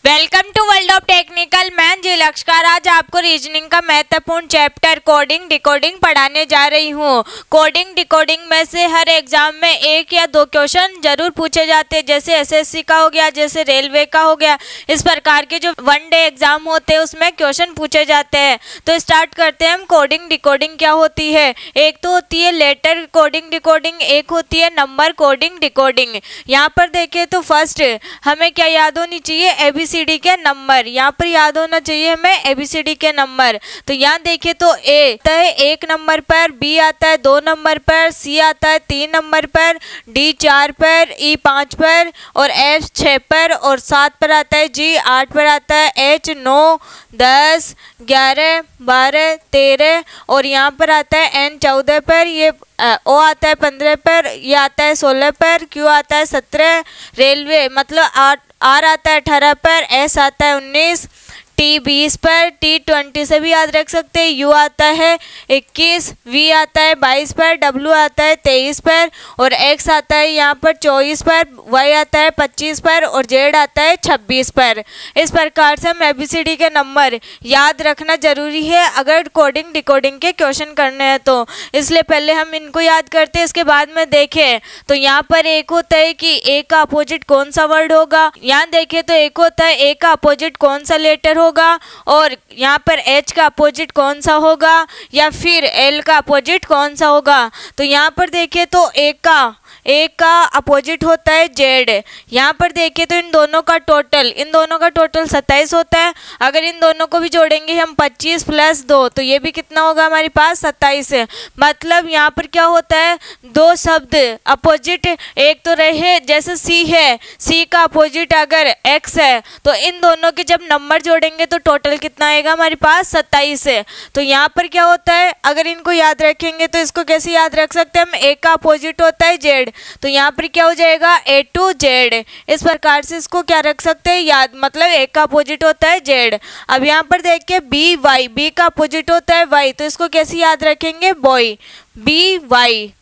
Welcome to world of technical. मैं G लक्ष्कार आज आपको रीजनिंग का महत्वपूर्ण चैप्टर कोडिंग डिकोडिंग पढ़ाने जा रही हूँ। कोडिंग डिकोडिंग में से हर एग्जाम में एक या दो क्वेश्चन जरूर पूछे जाते हैं, जैसे एसएससी का हो गया, जैसे रेलवे का हो गया। इस प्रकार के जो वन डे एग्जाम होते हैं उसमें क्वेश्चन पूछे जाते हैं। तो स्टार्ट करते हैं हम। कोडिंग डिकोडिंग क्या होती है? एक तो होती है लेटर कोडिंग डिकोडिंग, एक होती है नंबर कोडिंग डिकोडिंग। यहाँ पर देखें तो फर्स्ट हमें क्या याद होनी चाहिए? एबीसीडी के नंबर। यहाँ पर याद होना चाहिए हमें एबीसीडी के नंबर। तो यहाँ देखें तो ए आता है 1 नंबर पर, बी आता है 2 नंबर पर, सी आता है 3 नंबर पर, डी 4 पर, ई 5 पर और एफ 6 पर और 7 पर आता है, जी 8 पर आता है, एच 9 10 11 12 13 और यहाँ पर आता है एन 14 पर, ये ओ आता है 15 पर, ये आता है 16 पर, क्यू आता है 17, रेलवे मतलब आर आता है 18 पर, एस आता है 19, टी 20 पर, टी 20 से भी याद रख सकते हैं, यू आता है 21, वी आता है 22 पर, डब्ल्यू आता है 23 पर और एक्स आता है यहाँ पर 24 पर, वाई आता है 25 पर और जेड आता है 26 पर। इस प्रकार से हम एबीसीडी के नंबर याद रखना जरूरी है अगर कोडिंग डिकोडिंग के क्वेश्चन करने हैं तो। इसलिए पहले हम इनको याद करते हैं, इसके बाद में देखें तो यहाँ पर एक होता है कि ए का अपोजिट कौन सा वर्ड होगा। यहाँ देखें तो एक होता है ए का अपोजिट कौन सा लेटर होगा और यहाँ पर एच का अपोजिट कौन सा होगा या फिर एल का अपोजिट कौन सा होगा। तो यहाँ पर देखें तो ए का अपोजिट होता है जेड। यहाँ पर देखें तो इन दोनों का टोटल 27 होता है। अगर इन दोनों को भी जोड़ेंगे हम 25 प्लस 2 तो ये भी कितना होगा हमारे पास 27 है। मतलब यहाँ पर क्या होता है, दो शब्द अपोजिट एक तो रहे, जैसे सी है, सी का अपोजिट अगर एक्स है तो इन दोनों के जब नंबर जोड़ेंगे तो टोटल कितना आएगा हमारे पास 27 है। तो यहाँ पर क्या होता है, अगर इनको याद रखेंगे तो इसको कैसे याद रख सकते हैं हम? ए का अपोजिट होता है जेड, तो यहाँ पर क्या हो जाएगा ए टू जेड। इस प्रकार से इसको क्या रख सकते हैं याद, मतलब ए का अपोजिट होता है जेड। अब यहाँ पर देखिए बी वाई, बी का अपोजिट होता है वाई, तो इसको कैसे याद रखेंगे? Boy, B Y.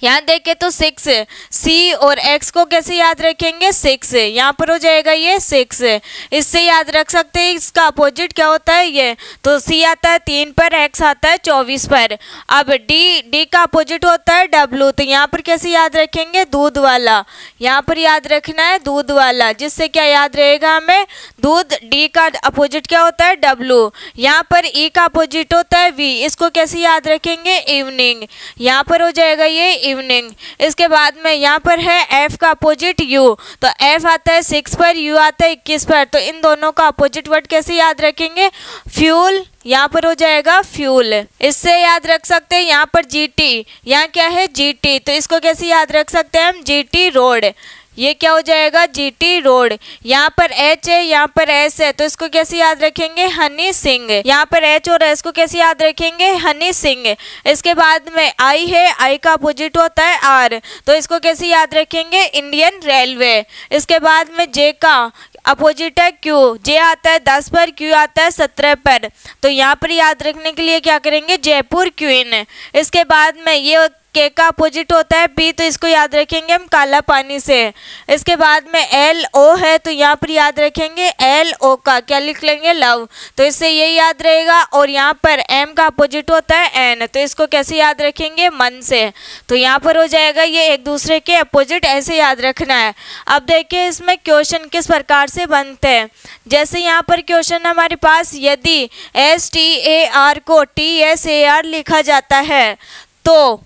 यहाँ देखें तो 6 सी और एक्स को कैसे याद रखेंगे? 6, यहाँ पर हो जाएगा ये 6। इससे याद रख सकते हैं इसका अपोजिट क्या होता है ये, तो सी आता है 3 पर, एक्स आता है 24 पर। अब डी का अपोजिट होता है डब्लू, तो यहाँ पर कैसे याद रखेंगे? दूध वाला। यहाँ पर याद रखना है दूध वाला, जिससे क्या याद रहेगा हमें? दूध। डी का अपोजिट क्या होता है? डब्लू। यहाँ पर ई का अपोजिट होता है वी, इसको कैसे याद रखेंगे? इवनिंग। यहाँ पर हो जाएगा ये इवनिंग। इसके बाद में यहाँ पर है एफ का अपोजिट यू, तो एफ आता है 6 पर, यू आता है 21 पर, तो इन दोनों का अपोजिट वर्ड कैसे याद रखेंगे? फ्यूल। यहाँ पर हो जाएगा फ्यूल। इससे याद रख सकते हैं यहाँ पर जीटी, यहाँ क्या है? जीटी, तो इसको कैसे याद रख सकते हैं हम? GT road. ये क्या हो जाएगा? GT road. यहाँ पर एच है, यहाँ पर एस है, तो इसको कैसे याद रखेंगे? हनी सिंह। यहाँ पर एच और एस को कैसे याद रखेंगे? हनी सिंह। इसके बाद में आई है, आई का अपोजिट होता है आर, तो इसको कैसे याद रखेंगे? Indian railway. इसके बाद में जे का अपोजिट है क्यू, जे आता है 10 पर, क्यू आता है 17 पर, तो यहाँ पर याद रखने के लिए क्या करेंगे? जयपुर क्वीन। इसके बाद में ये के का अपोजिट होता है पी, तो इसको याद रखेंगे हम काला पानी से। इसके बाद में एल ओ है, तो यहाँ पर याद रखेंगे एल ओ का क्या लिख लेंगे? लव, तो इससे ये याद रहेगा। और यहाँ पर एम का अपोजिट होता है एन, तो इसको कैसे याद रखेंगे? मन से। तो यहाँ पर हो जाएगा ये एक दूसरे के अपोजिट, ऐसे याद रखना है। अब देखिए इसमें क्वेश्चन किस प्रकार से बनते हैं। जैसे यहाँ पर क्वेश्चन हमारे पास, यदि STAR को TSAR लिखा जाता है तो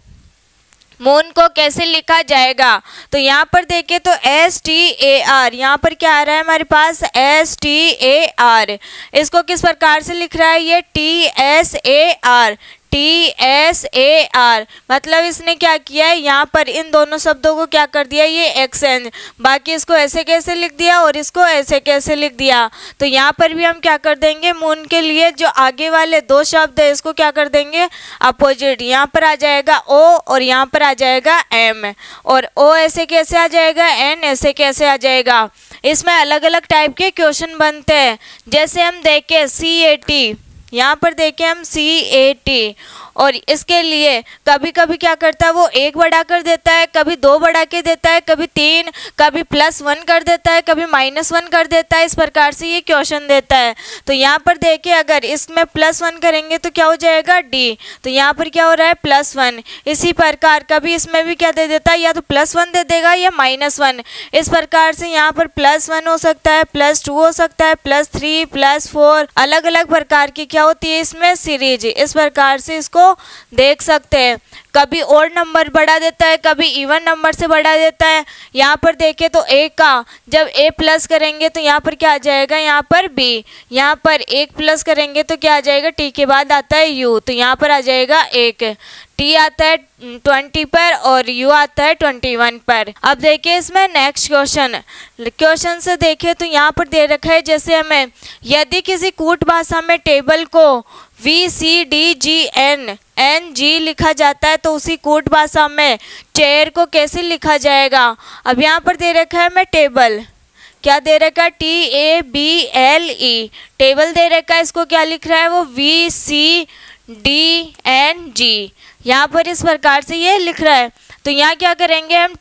मून को कैसे लिखा जाएगा? तो यहाँ पर देखें तो STAR, यहाँ पर क्या आ रहा है हमारे पास? STAR। इसको किस प्रकार से लिख रहा है ये? TSAR, TSAR। मतलब इसने क्या किया है, यहाँ पर इन दोनों शब्दों को क्या कर दिया? ये एक्सचेंज। बाकी इसको ऐसे कैसे लिख दिया और इसको ऐसे कैसे लिख दिया। तो यहाँ पर भी हम क्या कर देंगे? मून के लिए जो आगे वाले दो शब्द है इसको क्या कर देंगे? अपोजिट। यहाँ पर आ जाएगा ओ और यहाँ पर आ जाएगा एम, और ओ ऐसे कैसे आ जाएगा? एन ऐसे कैसे आ जाएगा? इसमें अलग अलग टाइप के क्वेश्चन बनते हैं। जैसे हम देखें CAT, यहाँ पर देखें हम CAT, और इसके लिए कभी कभी क्या करता है वो 1 बढ़ा कर देता है, कभी 2 बढ़ा के देता है, कभी 3, कभी +1 कर देता है, कभी -1 कर देता है। इस प्रकार से ये क्वेश्चन देता है। तो यहाँ पर देखिए अगर इसमें +1 करेंगे तो क्या हो जाएगा D, तो यहाँ पर क्या हो रहा है +1। इसी प्रकार कभी इसमें भी क्या दे देता है, या तो +1 दे देगा या -1। इस प्रकार से यहाँ पर +1 हो सकता है, +2 हो सकता है, +3, +4, अलग अलग प्रकार की क्या होती है इसमें सीरीज। इस प्रकार से इसको देख सकते हैं। कभी ओड नंबर बढ़ा देता है, कभी इवन नंबर से बढ़ा देता है। यहाँ पर देखें तो A का जब A प्लस करेंगे तो यहाँ पर क्या आ जाएगा, यहाँ पर B, यहाँ पर 1 प्लस करेंगे तो क्या आ जाएगा, T के बाद आता है U, तो यहाँ पर आ जाएगा 1। T आता है 20 पर और U आता है 21 पर। अब देखिए इसमें नेक्स्ट क्वेश्चन से देखें तो यहाँ पर दे रखा है जैसे हमें यदि किसी कूट भाषा में टेबल को VCDGNNG लिखा जाता है तो उसी कूट भाषा में चेयर को कैसे लिखा जाएगा। अब यहाँ पर दे रखा है मैं टेबल, क्या दे रखा है TABLE, टेबल दे रखा है, इसको क्या लिख रहा है वो VCDNG, यहाँ पर इस प्रकार से ये लिख रहा है। तो यहाँ क्या करेंगे हम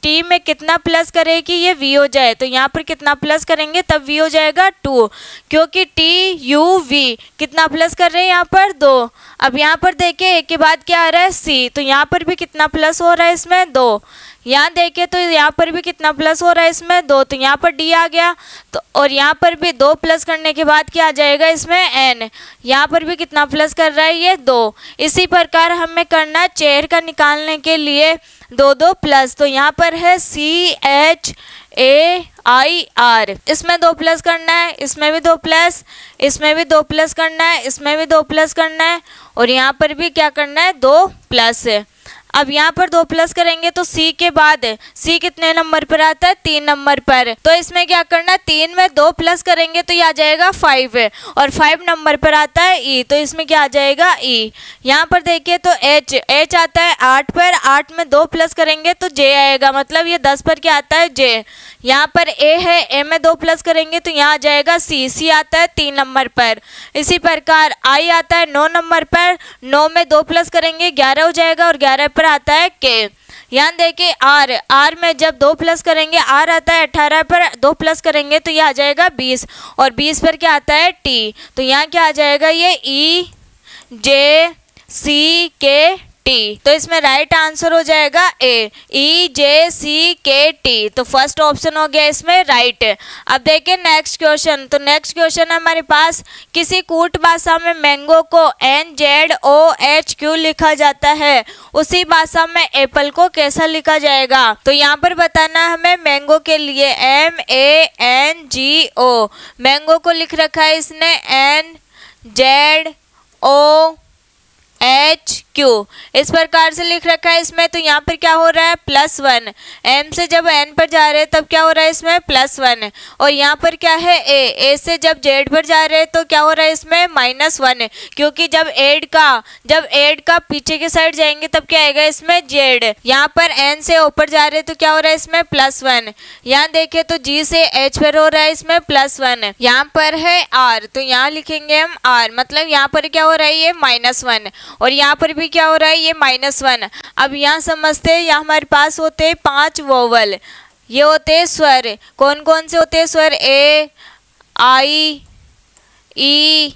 टी में कितना प्लस करें कि ये V हो जाए, तो यहाँ पर कितना प्लस करेंगे तब V हो जाएगा 2, क्योंकि TUV कितना प्लस कर रहे हैं यहाँ पर 2। अब यहाँ पर देखिए एक के बाद क्या आ रहा है C, तो यहाँ पर भी कितना प्लस हो रहा है इसमें 2। यहाँ देखें तो यहाँ पर भी कितना प्लस हो रहा है इसमें 2, तो यहाँ पर D आ गया। तो और यहाँ पर भी 2 प्लस करने के बाद क्या आ जाएगा इसमें N, यहाँ पर भी कितना प्लस कर रहा है ये 2। इसी प्रकार हमें करना है चेयर का निकालने के लिए 2 प्लस, तो यहाँ पर है CHAIR, इसमें 2 प्लस करना है, इसमें भी 2 प्लस, इसमें भी 2 प्लस करना है, इसमें भी 2 प्लस करना है, और यहाँ पर भी क्या करना है 2 प्लस। अब यहाँ पर 2 प्लस करेंगे तो C के बाद C कितने नंबर पर आता है 3 नंबर पर, तो इसमें क्या करना है 3 में 2 प्लस करेंगे तो ये आ जाएगा 5, और 5 नंबर पर आता है E, तो इसमें क्या आ जाएगा E। यहाँ पर देखिए तो H आता है 8 पर, 8 में 2 प्लस करेंगे तो J आएगा, मतलब ये 10 पर क्या आता है J। यहाँ पर A है, A में 2 प्लस करेंगे तो यहाँ आ जाएगा C आता है 3 नंबर पर। इसी प्रकार I आता है 9 नंबर पर, 9 में 2 प्लस करेंगे 11 हो जाएगा, और 11 पर आता है K। यहाँ देखिए R में जब 2 प्लस करेंगे R आता है 18 पर, 2 प्लस करेंगे तो ये आ जाएगा 20, और 20 पर क्या आता है T, तो यहाँ क्या आ जाएगा ये EJCKT, तो इसमें राइट आंसर हो जाएगा A, EJCKT, तो फर्स्ट ऑप्शन हो गया इसमें राइट। अब देखिए नेक्स्ट क्वेश्चन, तो नेक्स्ट क्वेश्चन है हमारे पास किसी कूट भाषा में मैंगो को NZOHQ लिखा जाता है, उसी भाषा में एप्पल को कैसा लिखा जाएगा। तो यहाँ पर बताना हमें मैंगो के लिए MANGO, मैंगो को लिख रखा है इसने NZOHQ, इस प्रकार से लिख रखा है इसमें। तो यहाँ पर क्या हो रहा है +1, M से जब N पर जा रहे हैं तब क्या हो रहा है इसमें +1, और यहाँ पर क्या है A से जब Z पर जा रहे हैं तो क्या हो रहा है इसमें -1, क्योंकि जब एड का पीछे के साइड जाएंगे तब क्या आएगा इसमें Z। यहाँ पर N से ऊपर जा रहे हैं तो क्या हो रहा है इसमें +1। यहाँ देखें तो G से H पर हो रहा है इसमें +1। यहाँ पर है R, तो यहाँ लिखेंगे हम R, मतलब यहाँ पर क्या हो रहा है ये -1, और यहाँ पर भी क्या हो रहा है ये -1। अब यहाँ समझते हैं, यहाँ हमारे पास होते हैं 5 वोवल, ये होते हैं स्वर। कौन कौन से होते हैं स्वर, A I E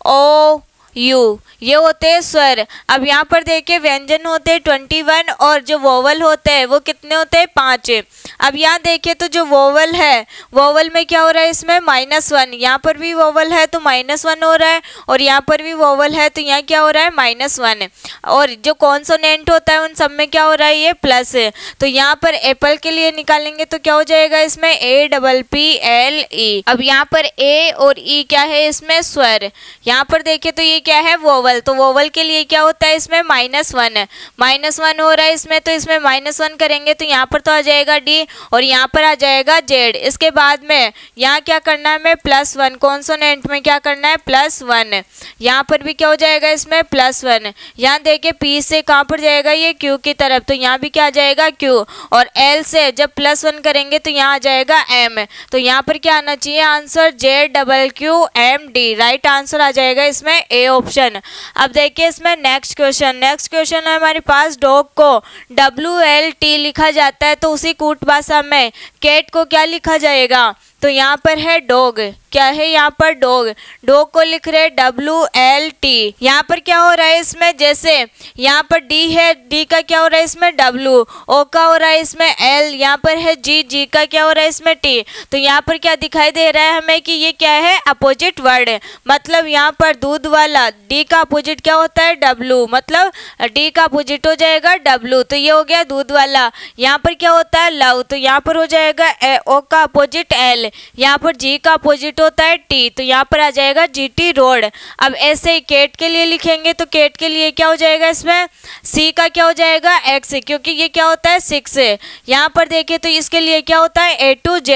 O U, ये होते हैं स्वर। अब यहाँ पर देखिए व्यंजन होते हैं 21, और जो वोवल होते हैं वो कितने होते हैं 5। अब यहाँ देखिए तो जो वोवल है, वोवल में क्या हो रहा है इसमें -1, यहाँ पर भी वोवल है तो -1 हो रहा है, और यहाँ पर भी वोवल है तो यहाँ क्या हो रहा है -1, और जो कॉन्सोनेंट होता है उन सब में क्या हो रहा है ये प्लस। तो यहाँ पर एप्पल के लिए निकालेंगे तो क्या हो जाएगा इसमें APPLE। अब यहाँ पर A और E क्या है इसमें स्वर। यहाँ पर देखिए तो ये क्या है वोवल, तो वोवल के लिए क्या होता है इसमें -1 हो रहा है इसमें, तो इसमें -1 करेंगे तो यहाँ पर तो आ जाएगा डी और यहाँ पर आ जाएगा जेड। इसके बाद में यहाँ क्या करना है हमें +1, कॉन्सोनेंट में क्या करना है +1, यहाँ पर भी क्या हो जाएगा इसमें +1। यहाँ देखिए पी से कहाँ पर जाएगा ये क्यू की तरफ, तो यहाँ भी क्या आ जाएगा क्यू, और एल से जब +1 करेंगे तो यहाँ आ जाएगा एम, तो यहाँ पर क्या आना चाहिए आंसर ZQQMD, राइट आंसर आ जाएगा इसमें ए ऑप्शन। अब देखिए इसमें नेक्स्ट क्वेश्चन है हमारे पास, डॉग को WLT लिखा जाता है तो उसी कूट भाषा में कैट को क्या लिखा जाएगा, तो यहाँ पर है डॉग, क्या है यहाँ पर डॉग को लिख रहे WLT। यहाँ पर क्या हो रहा है इसमें, जैसे यहाँ पर डी है, डी का क्या हो रहा है इसमें W, ओ का हो रहा है इसमें L, यहाँ पर है जी का क्या हो रहा है इसमें T, तो यहाँ पर क्या दिखाई दे रहा है हमें कि ये क्या है अपोजिट वर्ड है, मतलब यहाँ पर दूध वाला डी का अपोजिट क्या होता है W, मतलब डी का अपोजिट हो जाएगा W, तो ये हो गया दूध वाला। यहाँ पर क्या होता है लव, तो यहाँ पर हो जाएगा ओ का अपोजिट L, यहाँ पर जी का अपोजिट होता है टी, तो यहाँ पर आ जाएगा GT रोड। अब ऐसे ही केट के लिए लिखेंगे तो केट के लिए क्या हो जाएगा इसमें, सी का क्या हो जाएगा X, क्योंकि ये क्या होता है 6। यहाँ पर देखें तो इसके लिए क्या होता है A to Z,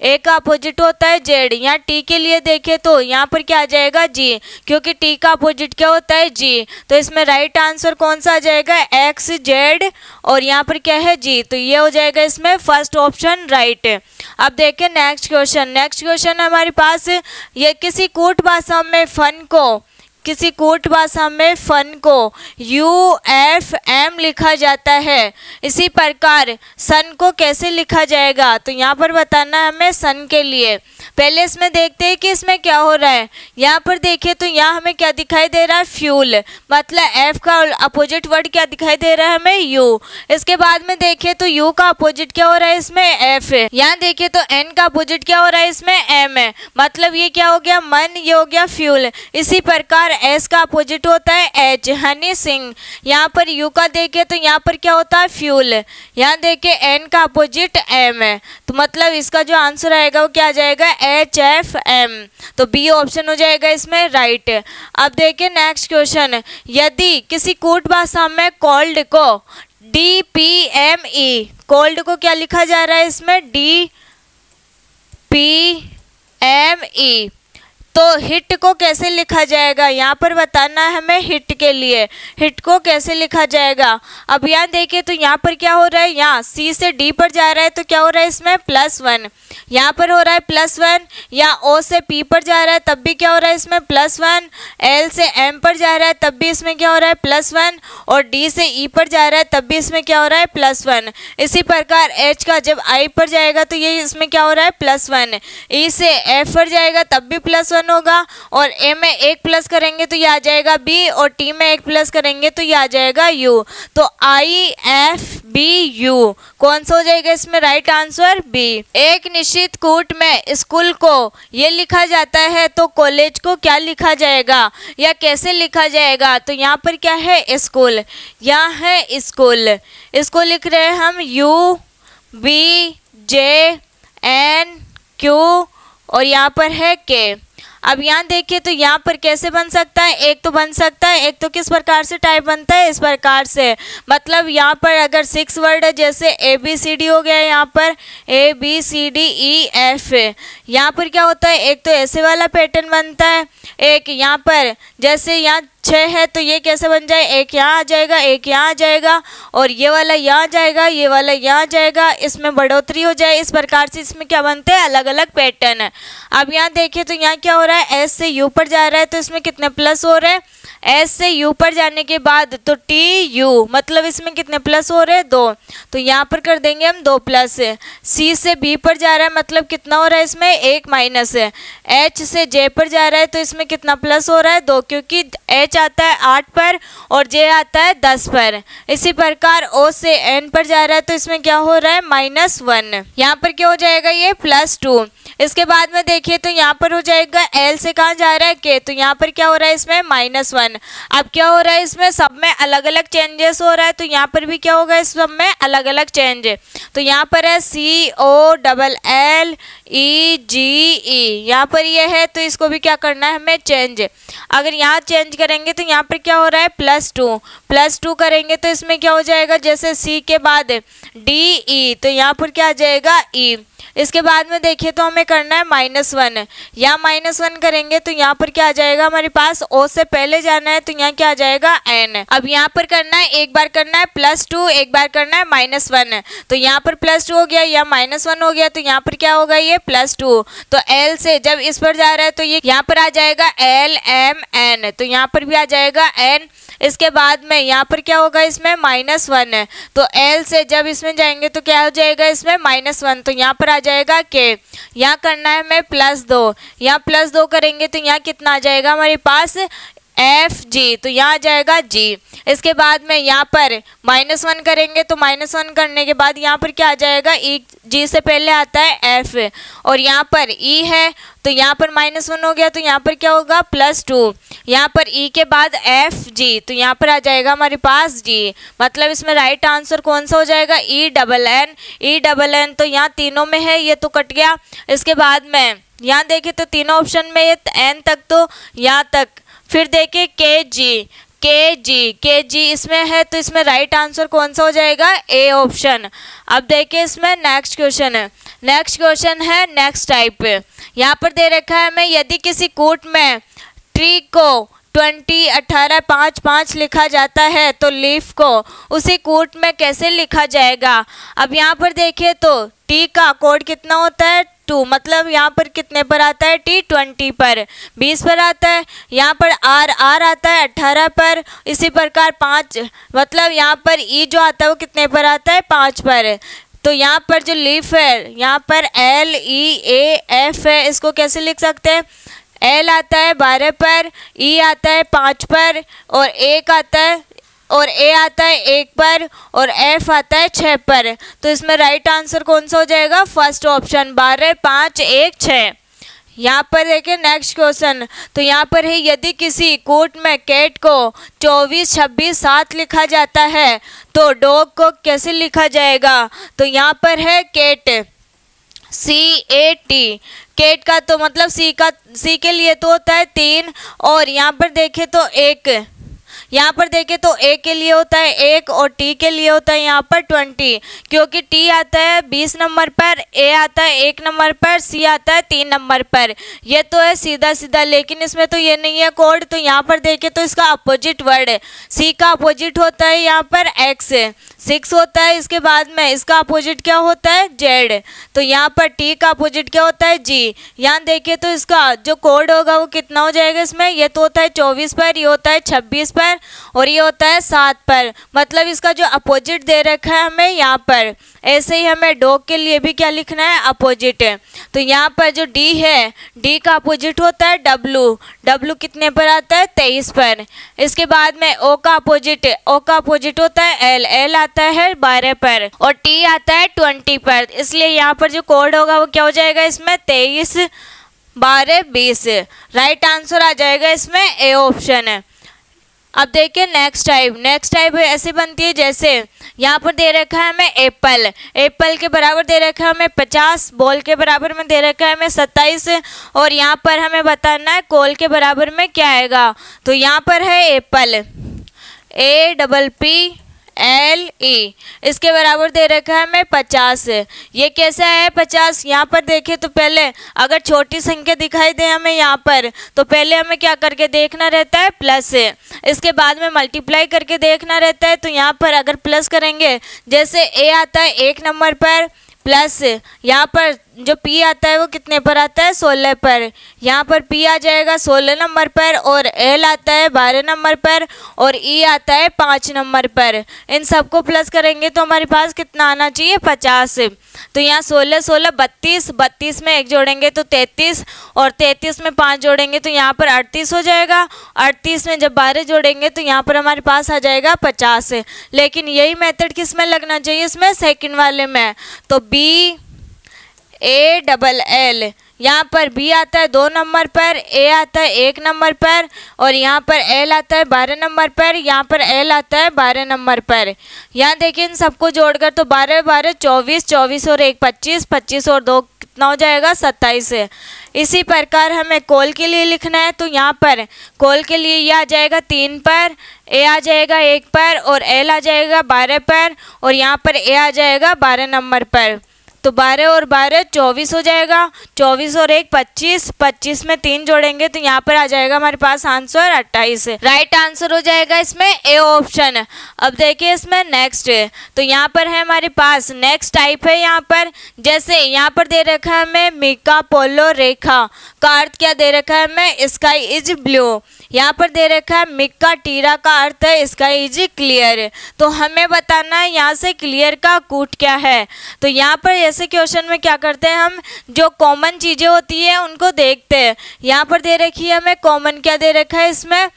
ए का अपोजिट होता है जेड। यहाँ टी के लिए देखें तो यहाँ पर क्या आ जाएगा जी, क्योंकि टी का अपोजिट क्या होता है जी, तो इसमें राइट आंसर कौन सा आ जाएगा XZ, और यहाँ पर क्या है जी, तो ये हो जाएगा इसमें फर्स्ट ऑप्शन राइट। अब देखें नेक्स्ट क्वेश्चन हमारे पास, ये किसी कूट भाषा में फन को UFM लिखा जाता है, इसी प्रकार सन को कैसे लिखा जाएगा, तो यहाँ पर बताना है हमें सन के लिए। पहले इसमें देखते हैं कि इसमें क्या हो रहा है। यहाँ पर देखिए तो यहाँ हमें क्या दिखाई दे रहा है फ्यूल, मतलब F का अपोजिट वर्ड क्या दिखाई दे रहा है हमें U। इसके बाद में देखिए तो U का अपोजिट क्या हो रहा है इसमें F, यहाँ देखिए तो N का अपोजिट क्या हो रहा है इसमें M है, मतलब ये क्या हो गया मन, ये हो गया फ्यूल। इसी प्रकार S का अपोजिट होता है H, हनी सिंह। यहाँ पर U का देखिए तो यहाँ पर क्या होता है फ्यूल, यहाँ देखिए N का अपोजिट M है, तो मतलब इसका जो आंसर आएगा वो क्या आ जाएगा HFM, तो बी ऑप्शन हो जाएगा इसमें राइट। अब देखिए नेक्स्ट क्वेश्चन, यदि किसी कूट भाषा में कोल्ड को DPME, कोल्ड को क्या लिखा जा रहा है इसमें DPME, तो हिट को कैसे लिखा जाएगा, यहाँ पर बताना है हमें हिट के लिए, हिट को कैसे लिखा जाएगा। अब यहाँ देखिए तो यहाँ पर क्या हो रहा है, यहाँ सी से डी पर जा रहा है तो क्या हो रहा है इसमें +1, यहाँ पर हो रहा है +1, या ओ से पी पर जा रहा है तब भी क्या हो रहा है इसमें +1, एल से एम पर जा रहा है तब भी इसमें क्या हो रहा है +1, और डी से ई पर जा रहा है तब भी इसमें क्या हो रहा है +1। इसी प्रकार एच का जब आई पर जाएगा तो ये इसमें क्या हो रहा है +1, ई से एफ पर जाएगा तब भी +1 होगा, और ए में 1 प्लस करेंगे तो ये आ जाएगा बी, और टी में 1 प्लस करेंगे तो ये आ जाएगा यू, तो IFBU कौन सा हो जाएगा इसमें राइट आंसर बी। एक निश्चित कूट में स्कूल को ये लिखा जाता है तो कॉलेज को क्या लिखा जाएगा या कैसे लिखा जाएगा, तो यहाँ पर क्या है स्कूल, यहाँ है स्कूल, इसको लिख रहे हैं हम UBJNQ, और यहाँ पर है के। अब यहाँ देखिए तो यहाँ पर कैसे बन सकता है, एक तो बन सकता है, एक तो किस प्रकार से टाइप बनता है इस प्रकार से, मतलब यहाँ पर अगर 6 वर्ड है जैसे ABCD हो गया, यहाँ पर ABCDEF, यहाँ पर क्या होता है एक तो ऐसे वाला पैटर्न बनता है, एक यहाँ पर जैसे यहाँ 6 है तो ये कैसे बन जाए, एक यहाँ आ जाएगा, एक यहाँ आ जाएगा, और ये वाला यहाँ जाएगा, ये वाला यहाँ जाएगा, इसमें बढ़ोतरी हो जाए, इस प्रकार से इसमें क्या बनते हैं अलग अलग पैटर्न है। अब यहाँ देखिए तो यहाँ क्या हो रहा है एस से यू पर जा रहा है तो इसमें कितने प्लस हो रहे हैं, एस से यू पर जाने के बाद तो TU, मतलब इसमें कितने प्लस हो रहे हैं 2, तो यहाँ पर कर देंगे हम 2 प्लस। सी से बी पर जा रहा है मतलब कितना हो रहा है इसमें 1 माइनस है। एच से जे पर जा रहा है तो इसमें कितना प्लस हो रहा है 2, क्योंकि एच आता है 8 पर और जे आता है 10 पर। इसी प्रकार ओ से एन पर जा रहा है तो इसमें क्या हो रहा है -1, यहाँ पर क्या हो जाएगा ये +2। इसके बाद में देखिए तो यहाँ पर हो जाएगा एल से कहाँ जा रहा है के, तो यहाँ पर क्या हो रहा है इसमें -1, 1। अब क्या हो रहा है इसमें सब में अलग अलग चेंजेस हो रहा है, तो यहाँ पर भी क्या होगा इस सब में अलग अलग चेंज। तो यहाँ पर है COLLEGE, यहाँ पर ये है तो इसको भी क्या करना है हमें चेंज। अगर यहाँ चेंज करेंगे तो यहाँ पर क्या हो रहा है +2 करेंगे तो इसमें क्या हो जाएगा, जैसे C के बाद DE तो यहाँ पर क्या आ जाएगा E। इसके बाद में देखिए तो हमें करना है -1, यहाँ -1 करेंगे तो यहाँ पर क्या आ जाएगा हमारे पास, O से पहले जाना है तो यहाँ क्या आ जाएगा N। अब यहाँ पर करना है, एक बार करना है +2, एक बार करना है -1, तो यहाँ पर +2 हो गया, यहाँ -1 हो गया, तो यहाँ पर क्या होगा ये +2। तो L से जब इस पर जा रहा है तो ये यहाँ पर आ जाएगा LMN, तो यहाँ पर भी आ जाएगा N। इसके बाद में यहाँ पर क्या होगा इसमें -1, तो L से जब इसमें जाएंगे तो क्या हो जाएगा इसमें -1, तो यहाँ पर आ जाएगा K। यहाँ करना है हमें +2, यहाँ +2 करेंगे तो यहाँ कितना आ जाएगा हमारे पास FG, तो यहाँ आ जाएगा G। इसके बाद में यहाँ पर -1 करेंगे तो -1 करने के बाद यहाँ पर क्या आ जाएगा E, G से पहले आता है F, और यहाँ पर E है तो यहाँ पर -1 हो गया तो यहाँ पर क्या होगा +2, यहाँ पर E के बाद FG, तो यहाँ पर आ जाएगा हमारे पास G। मतलब इसमें राइट आंसर कौन सा हो जाएगा ENN, तो यहाँ तीनों में है ये तो कट गया। इसके बाद में यहाँ देखें तो तीनों ऑप्शन में ये N तक तो यहाँ तक, फिर देखिए KG इसमें है तो इसमें राइट आंसर कौन सा हो जाएगा A ऑप्शन। अब देखिए इसमें नेक्स्ट क्वेश्चन है नेक्स्ट टाइप। यहाँ पर दे रखा है हमें, यदि किसी कूट में ट्री को 20, 18, 5, 5 लिखा जाता है तो लीफ को उसी कूट में कैसे लिखा जाएगा। अब यहाँ पर देखिए तो T का कोड कितना होता है 2, मतलब यहाँ पर कितने पर आता है T 20 पर, 20 पर आता है। यहाँ पर R आता है 18 पर, इसी प्रकार 5, मतलब यहाँ पर E जो आता है वो कितने पर आता है 5 पर। तो यहाँ पर जो लीफ है यहाँ पर LEAF है, इसको कैसे लिख सकते हैं, L आता है 12 पर, E आता है 5 पर, और A आता है 1 पर, और F आता है 6 पर। तो इसमें राइट आंसर कौन सा हो जाएगा, फर्स्ट ऑप्शन 12, 5, 1, 6। यहाँ पर देखिए नेक्स्ट क्वेश्चन, तो यहाँ पर है यदि किसी कोट में कैट को 24, 26, 7 लिखा जाता है तो डॉग को कैसे लिखा जाएगा। तो यहाँ पर है कैट CAT, कैट का तो मतलब C के लिए तो होता है 3, और यहाँ पर देखें तो 1, यहाँ पर देखें तो A के लिए होता है 1 और T के लिए होता है यहाँ पर 20, क्योंकि T आता है 20 नंबर पर, A आता है 1 नंबर पर, C आता है 3 नंबर पर। ये तो है सीधा सीधा, लेकिन इसमें तो ये नहीं है कोड। तो यहाँ पर देखें तो इसका अपोजिट वर्ड है, C का अपोजिट होता है यहाँ पर X, 6 होता है। इसके बाद में इसका अपोजिट क्या होता है Z, तो यहाँ पर T का अपोजिट क्या होता है G। यहाँ देखें तो इसका जो कोड होगा वो कितना हो जाएगा इसमें, ये तो होता है 24 पर, ये होता है 26 पर, और ये होता है 7 पर। मतलब इसका जो अपोजिट दे रखा है हमें यहाँ पर, ऐसे ही हमें डॉग के लिए भी क्या लिखना है, अपोजिट। तो यहाँ पर जो D है, D का अपोजिट होता है W कितने पर आता है 23 पर। इसके बाद में O का अपोजिट होता है L आता है 12 पर, और T आता है 20 पर। इसलिए यहाँ पर जो कोड होगा वो क्या हो जाएगा इसमें 23, 12, 20। राइट आंसर आ जाएगा इसमें A ऑप्शन है। अब देखिए नेक्स्ट टाइप ऐसे बनती है, जैसे यहाँ पर दे रखा है हमें एप्पल के बराबर दे रखा है हमें 50, बॉल के बराबर में दे रखा है हमें 27, और यहाँ पर हमें बताना है कॉल के बराबर में क्या आएगा। तो यहाँ पर है एप्पल APPLE, इसके बराबर दे रखा है हमें 50। ये कैसा है 50, यहाँ पर देखें तो पहले अगर छोटी संख्या दिखाई दे हमें यहाँ पर, तो पहले हमें क्या करके देखना रहता है प्लस, इसके बाद में मल्टीप्लाई करके देखना रहता है। तो यहाँ पर अगर प्लस करेंगे, जैसे A आता है 1 नंबर पर, प्लस यहाँ पर जो P आता है वो कितने पर आता है 16 पर, यहाँ पर P आ जाएगा 16 नंबर पर, और L आता है 12 नंबर पर, और E आता है 5 नंबर पर। इन सबको प्लस करेंगे तो हमारे पास कितना आना चाहिए 50। तो यहाँ 16, 16, 32, 32 में 1 जोड़ेंगे तो 33, और 33 में 5 जोड़ेंगे तो यहाँ पर 38 हो जाएगा। 38 में जब 12 जोड़ेंगे तो यहाँ पर हमारे पास आ जाएगा 50। लेकिन यही मेथड किस में लगना चाहिए, इसमें सेकंड वाले में। तो BALL यहाँ पर बी आता है 2 नंबर पर, ए आता है 1 नंबर पर, और यहाँ पर एल आता है 12 नंबर पर, यहाँ पर एल आता है 12 नंबर पर। यहाँ देखिए इन सबको जोड़कर तो 12 12 24, 24 और 1 25, 25 और 2 कितना हो जाएगा 27। इसी प्रकार हमें कोल के लिए लिखना है, तो यहाँ पर कोल के लिए ये आ जाएगा 3 पर, ए आ जाएगा 1 पर, और एल आ जाएगा 12 पर, और यहाँ पर ए आ जाएगा 12 नंबर पर। तो 12 और 12 24 हो जाएगा, 24 और 1 25, 25 में 3 जोड़ेंगे तो यहाँ पर आ जाएगा हमारे पास आंसर 28। राइट आंसर हो जाएगा इसमें ए ऑप्शन। अब देखिए इसमें नेक्स्ट, तो यहाँ पर है हमारे पास नेक्स्ट टाइप है। यहाँ पर जैसे यहाँ पर दे रखा है हमें मीका पोलो रेखा का अर्थ क्या दे रखा है हमें, स्काई इज ब्लू। यहाँ पर दे रखा है मिक्का टीरा का अर्थ है स्काई इज क्लियर। तो हमें बताना है यहाँ से क्लियर का कूट क्या है। तो यहाँ पर ऐसे क्वेश्चन में क्या करते हैं, हम जो कॉमन चीज़ें होती है उनको देखते हैं। यहाँ पर दे रखी है हमें कॉमन क्या दे रखा है इसमें,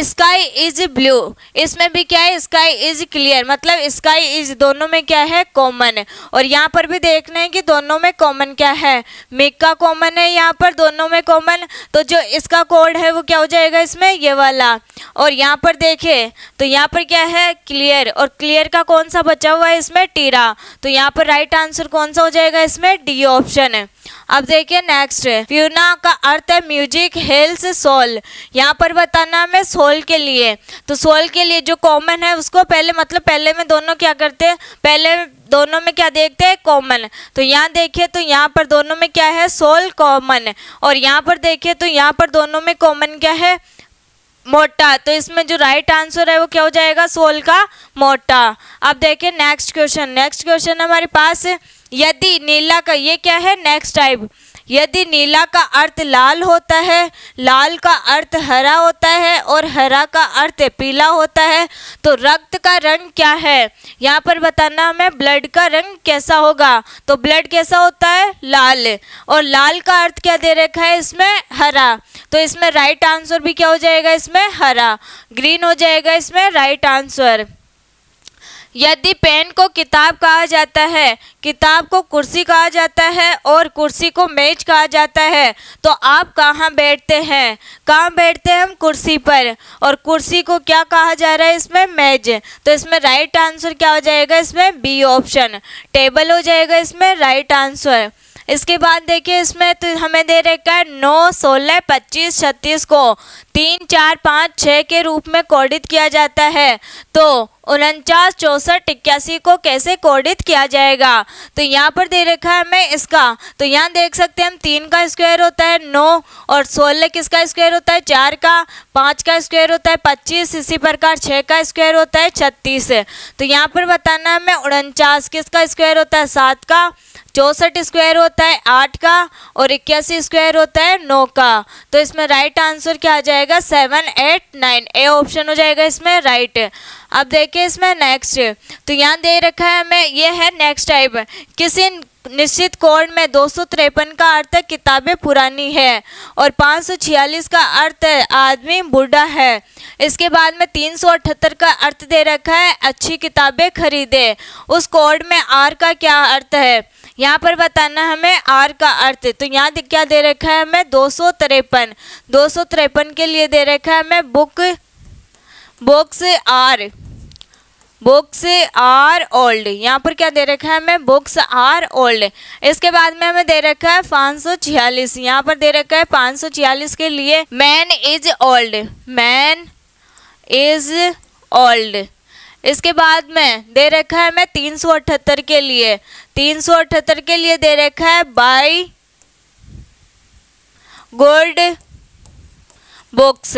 स्काई इज ब्लू। इसमें भी क्या है, स्काई इज क्लियर, मतलब स्काई इज दोनों में क्या है कॉमन। और यहाँ पर भी देखना है कि दोनों में कॉमन क्या है, मिक्का कॉमन है यहाँ पर दोनों में कॉमन, तो जो इसका कोड है वो क्या हो जाएगा इसमें ये वाला। और यहाँ पर देखें तो यहाँ पर क्या है क्लियर, और क्लियर का कौन सा बचा हुआ है इसमें टीरा। तो यहाँ पर राइट आंसर कौन सा हो जाएगा इसमें, डी ऑप्शन है। अब देखिए नेक्स्ट, फ्यूना का अर्थ है म्यूजिक, हेल्स सोल। यहाँ पर बताना हमें सोल के लिए, तो सोल के लिए जो कॉमन है उसको पहले, मतलब पहले में दोनों क्या करते हैं, पहले दोनों में क्या देखते हैं कॉमन। तो यहाँ देखिए तो यहाँ पर दोनों में क्या है सोल कॉमन, और यहाँ पर देखिए तो यहाँ पर दोनों में कॉमन क्या है मोटा। तो इसमें जो राइट आंसर है वो क्या हो जाएगा सोल का मोटा। अब देखिए नेक्स्ट क्वेश्चन, नेक्स्ट क्वेश्चन हमारे पास, यदि नीला का, ये क्या है नेक्स्ट टाइप, यदि नीला का अर्थ लाल होता है, लाल का अर्थ हरा होता है और हरा का अर्थ पीला होता है, तो रक्त का रंग क्या है। यहाँ पर बताना हमें ब्लड का रंग कैसा होगा। तो ब्लड कैसा होता है लाल, और लाल का अर्थ क्या दे रखा है इसमें हरा। तो इसमें राइट आंसर भी क्या हो जाएगा इसमें हरा, ग्रीन हो जाएगा इसमें राइट आंसर। यदि पेन को किताब कहा जाता है, किताब को कुर्सी कहा जाता है और कुर्सी को मेज कहा जाता है, तो आप कहाँ बैठते हैं, कहाँ बैठते हैं हम कुर्सी पर, और कुर्सी को क्या कहा जा रहा है इसमें मेज। तो इसमें राइट आंसर क्या हो जाएगा इसमें बी ऑप्शन, टेबल हो जाएगा इसमें राइट आंसर। इसके बाद देखिए इसमें तो हमें दे रखा है 9 16 25 36 को 3 4 5 6 के रूप में कोडित किया जाता है, तो 49 64 81 को कैसे कोडित किया जाएगा। तो यहाँ पर दे रखा है हमें इसका, तो यहाँ देख सकते हैं हम 3 का स्क्वायर होता है 9, और 16 किसका स्क्वायर होता है 4 का, 5 का स्क्वायर होता है 25, इसी प्रकार 6 का स्क्वायर होता है 36। तो यहाँ पर बताना है हमें 49 किसका स्क्वायर होता है 7 का, 64 स्क्वायर होता है 8 का, और 81 स्क्वायर होता है 9 का। तो इसमें राइट आंसर क्या आ जाएगा 7 8 9, ए ऑप्शन हो जाएगा इसमें राइट। अब देखिए इसमें नेक्स्ट, तो यहाँ दे रखा है हमें ये है नेक्स्ट टाइप, किसी निश्चित कोड में 253 का अर्थ है किताबें पुरानी है, और 546 का अर्थ है आदमी बूढ़ा है। इसके बाद में 378 का अर्थ दे रखा है अच्छी किताबें खरीदे। उस कोड में आर का क्या अर्थ है, यहाँ पर बताना हमें आर का अर्थ। तो यहाँ क्या दे रखा है हमें 253, 253 के लिए दे रखा है हमें बुक्स आर ओल्ड। यहाँ पर क्या दे रखा है हमें बुक्स आर ओल्ड। इसके बाद में हमें दे रखा है 546, यहाँ पर दे रखा है 546 के लिए man is old, man is old. इसके बाद में दे रखा है हमें 378 के लिए, 378 के लिए दे रखा है बाय गुड बुक्स।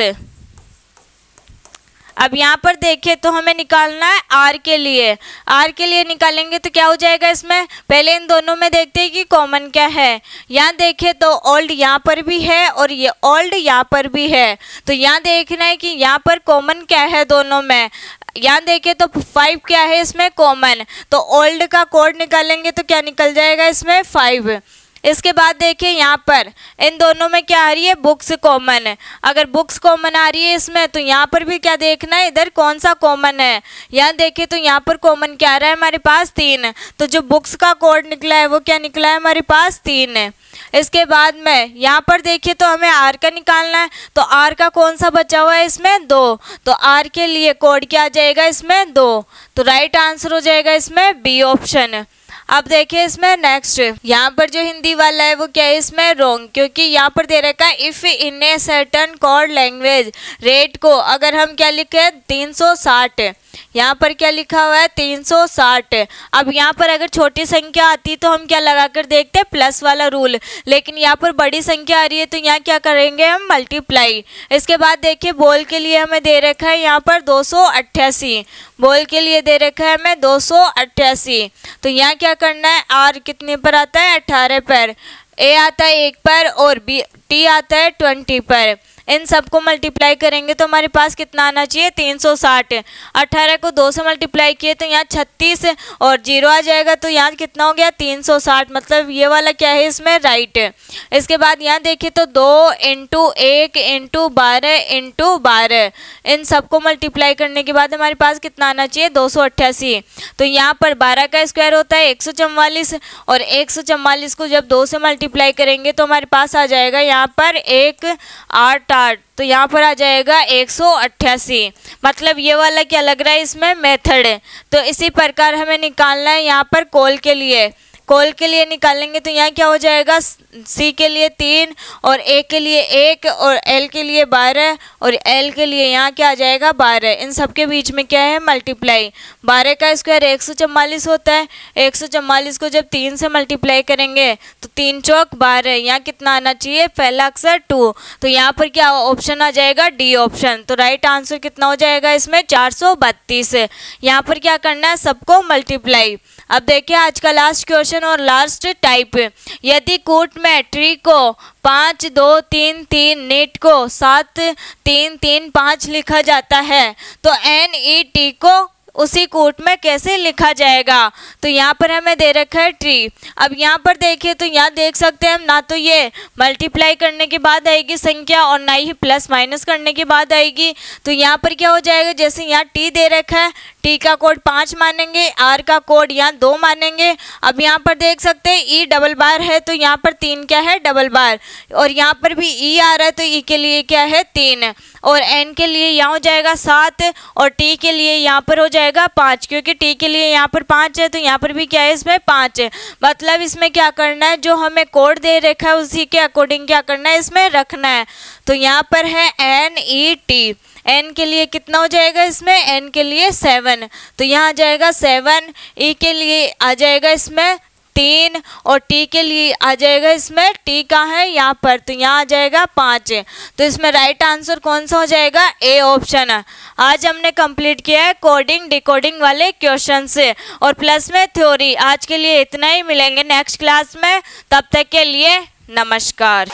अब यहाँ पर देखिए तो हमें निकालना है आर के लिए, आर के लिए निकालेंगे तो क्या हो जाएगा इसमें, पहले इन दोनों में देखते हैं कि कॉमन क्या है। यहाँ देखें तो ओल्ड यहाँ पर भी है और ये ओल्ड यहाँ पर भी है, तो यहाँ देखना है कि यहाँ पर कॉमन क्या है दोनों में। यहाँ देखें तो 5 क्या है इसमें कॉमन, तो ओल्ड का कोड निकालेंगे तो क्या निकल जाएगा इसमें 5। इसके बाद देखिए यहाँ पर इन दोनों में क्या आ रही है, बुक्स कॉमन है। अगर बुक्स कॉमन आ रही है इसमें तो यहाँ पर भी क्या देखना है, इधर कौन सा कॉमन है। यहाँ देखिए तो यहाँ पर कॉमन क्या आ रहा है हमारे पास 3, तो जो बुक्स का कोड निकला है वो क्या निकला है हमारे पास 3 है। इसके बाद में यहाँ पर देखिए तो हमें आर का निकालना है, तो आर का कौन सा बचा हुआ है इसमें 2, तो आर के लिए कोड क्या आ जाएगा इसमें 2, तो राइट आंसर हो जाएगा इसमें बी ऑप्शन। अब देखिए इसमें नेक्स्ट यहाँ पर जो हिंदी वाला है वो क्या है इसमें रॉन्ग, क्योंकि यहाँ पर दे रखा है if in a certain code language rate को अगर हम क्या लिखे 360, यहाँ पर क्या लिखा हुआ है 360। अब यहाँ पर अगर छोटी संख्या आती तो हम क्या लगा कर देखते प्लस वाला रूल, लेकिन यहाँ पर बड़ी संख्या आ रही है तो यहाँ क्या करेंगे हम मल्टीप्लाई। इसके बाद देखिए बोल के लिए हमें दे रखा है यहाँ पर 288, बोल के लिए दे रखा है हमें 288, तो यहाँ क्या करना है आर कितने पर आता है 18 पर, ए आता है 1 पर और बी टी आता है 20 पर। इन सबको मल्टीप्लाई करेंगे तो हमारे पास कितना आना चाहिए 360। 18 को 2 से मल्टीप्लाई किए तो यहाँ 36 और 0 आ जाएगा, तो यहाँ कितना हो गया 360, मतलब ये वाला क्या है इसमें राइट है। इसके बाद यहाँ देखिए तो 2 × 1 × 12 × 12, इन सबको मल्टीप्लाई करने के बाद हमारे पास कितना आना चाहिए 288। तो यहाँ पर 12 का स्क्वायर होता है 144 और 144 को जब 2 से मल्टीप्लाई करेंगे तो हमारे पास आ जाएगा यहाँ पर 188, तो यहाँ पर आ जाएगा 188, मतलब ये वाला क्या लग रहा है इसमें मेथड है। तो इसी प्रकार हमें निकालना है यहाँ पर कॉल के लिए, कॉल के लिए निकालेंगे तो यहाँ क्या हो जाएगा सी के लिए 3 और ए के लिए 1 और एल के लिए 12 और एल के लिए यहाँ क्या आ जाएगा 12, इन सब के बीच में क्या है मल्टीप्लाई। 12 का स्क्वायर 144 होता है, 144 को जब 3 से मल्टीप्लाई करेंगे तो 3 चौक 12, यहाँ कितना आना चाहिए पहला अक्षर 2, तो यहाँ पर क्या ऑप्शन आ जाएगा डी ऑप्शन। तो राइट आंसर कितना हो जाएगा इसमें 432। यहाँ पर क्या करना है सबको मल्टीप्लाई। अब देखिए आज का लास्ट क्वेश्चन और लास्ट टाइप, यदि कूट में ट्री को 5 2 3 3 नीट को 7 3 3 5 लिखा जाता है तो NET को उसी कूट में कैसे लिखा जाएगा। तो यहाँ पर हमें दे रखा है ट्री। अब यहाँ पर देखिए तो यहाँ देख सकते हैं हम ना तो ये मल्टीप्लाई करने के बाद आएगी संख्या और ना ही प्लस माइनस करने के बाद आएगी। तो यहाँ पर क्या हो जाएगा जैसे यहाँ टी दे रखा है, टी का कोड 5 मानेंगे, आर का कोड यहाँ 2 मानेंगे। अब यहाँ पर देख सकते हैं ई डबल बार है तो यहाँ पर 3 क्या है डबल बार, और यहाँ पर भी ई आ रहा है तो ई के लिए क्या है 3, और एन के लिए यहाँ हो जाएगा 7 और टी के लिए यहाँ पर हो जाएगा 5, क्योंकि टी के लिए यहाँ पर 5 है तो यहाँ पर भी क्या है इसमें 5 है। मतलब इसमें क्या करना है जो हमें कोड दे रखा है उसी के अकॉर्डिंग क्या करना है इसमें रखना है। तो यहाँ पर है NET, एन के लिए कितना हो जाएगा इसमें एन के लिए 7, तो यहाँ आ जाएगा 7, ई के लिए आ जाएगा इसमें 3 और टी के लिए आ जाएगा इसमें टी कहाँ है यहाँ पर, तो यहाँ आ जाएगा 5। तो इसमें राइट आंसर कौन सा हो जाएगा ए ऑप्शन है। आज हमने कंप्लीट किया है कोडिंग डिकोडिंग वाले क्वेश्चन से और प्लस में थ्योरी। आज के लिए इतना ही, मिलेंगे नेक्स्ट क्लास में, तब तक के लिए नमस्कार।